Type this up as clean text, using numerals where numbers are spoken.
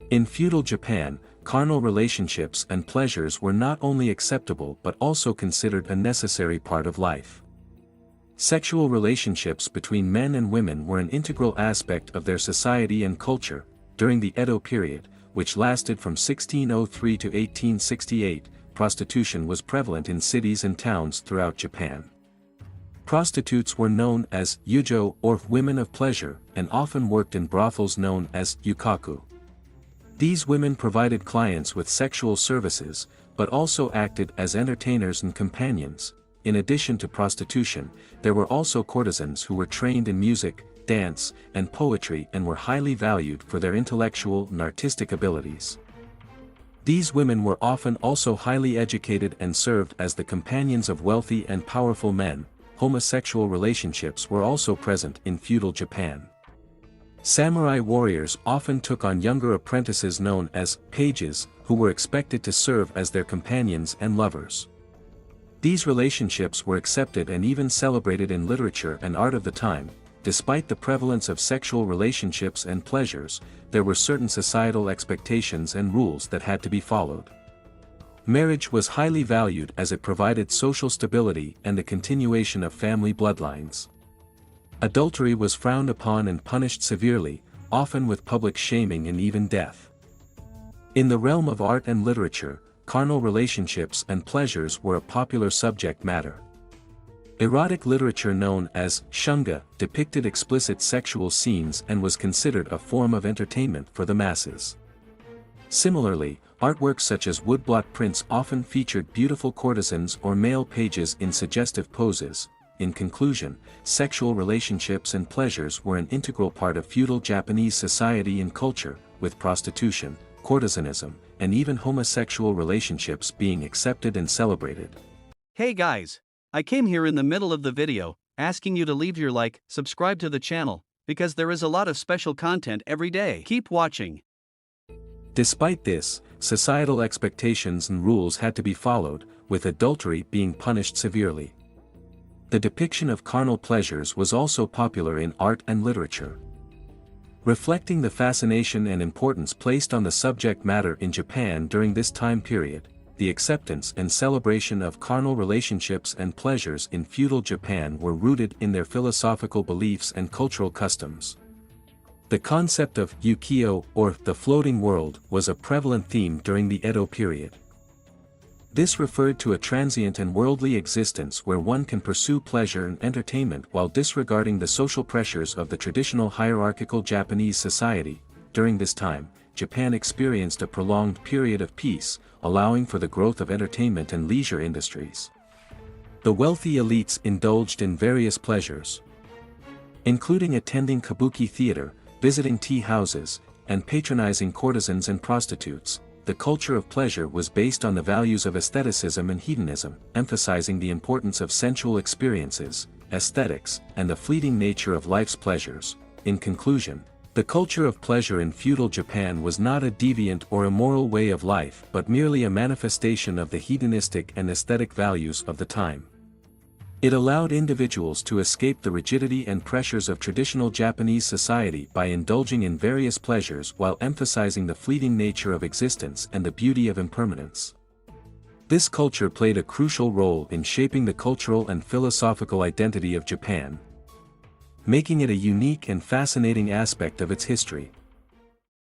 In feudal Japan, carnal relationships and pleasures were not only acceptable but also considered a necessary part of life. Sexual relationships between men and women were an integral aspect of their society and culture. During the Edo period, which lasted from 1603 to 1868, prostitution was prevalent in cities and towns throughout Japan. Prostitutes were known as yujo or women of pleasure, and often worked in brothels known as yukaku. These women provided clients with sexual services, but also acted as entertainers and companions. In addition to prostitution, there were also courtesans who were trained in music, dance, and poetry and were highly valued for their intellectual and artistic abilities. These women were often also highly educated and served as the companions of wealthy and powerful men. Homosexual relationships were also present in feudal Japan. Samurai warriors often took on younger apprentices known as pages, who were expected to serve as their companions and lovers. These relationships were accepted and even celebrated in literature and art of the time. Despite the prevalence of sexual relationships and pleasures, there were certain societal expectations and rules that had to be followed. Marriage was highly valued as it provided social stability and the continuation of family bloodlines. Adultery was frowned upon and punished severely, often with public shaming and even death. In the realm of art and literature, carnal relationships and pleasures were a popular subject matter. Erotic literature known as shunga depicted explicit sexual scenes and was considered a form of entertainment for the masses. Similarly, artworks such as woodblock prints often featured beautiful courtesans or male pages in suggestive poses. In conclusion, sexual relationships and pleasures were an integral part of feudal Japanese society and culture, with prostitution, courtesanism, and even homosexual relationships being accepted and celebrated. Hey guys! I came here in the middle of the video, asking you to leave your like, subscribe to the channel, because there is a lot of special content every day. Keep watching. Despite this, societal expectations and rules had to be followed, with adultery being punished severely. The depiction of carnal pleasures was also popular in art and literature. Reflecting the fascination and importance placed on the subject matter in Japan during this time period, the acceptance and celebration of carnal relationships and pleasures in feudal Japan were rooted in their philosophical beliefs and cultural customs. The concept of ukiyo, or the floating world, was a prevalent theme during the Edo period. This referred to a transient and worldly existence where one can pursue pleasure and entertainment while disregarding the social pressures of the traditional hierarchical Japanese society. During this time, Japan experienced a prolonged period of peace, allowing for the growth of entertainment and leisure industries. The wealthy elites indulged in various pleasures, including attending kabuki theater, visiting tea houses, and patronizing courtesans and prostitutes. The culture of pleasure was based on the values of aestheticism and hedonism, emphasizing the importance of sensual experiences, aesthetics, and the fleeting nature of life's pleasures. In conclusion, the culture of pleasure in feudal Japan was not a deviant or immoral way of life but merely a manifestation of the hedonistic and aesthetic values of the time. It allowed individuals to escape the rigidity and pressures of traditional Japanese society by indulging in various pleasures while emphasizing the fleeting nature of existence and the beauty of impermanence. This culture played a crucial role in shaping the cultural and philosophical identity of Japan, making it a unique and fascinating aspect of its history.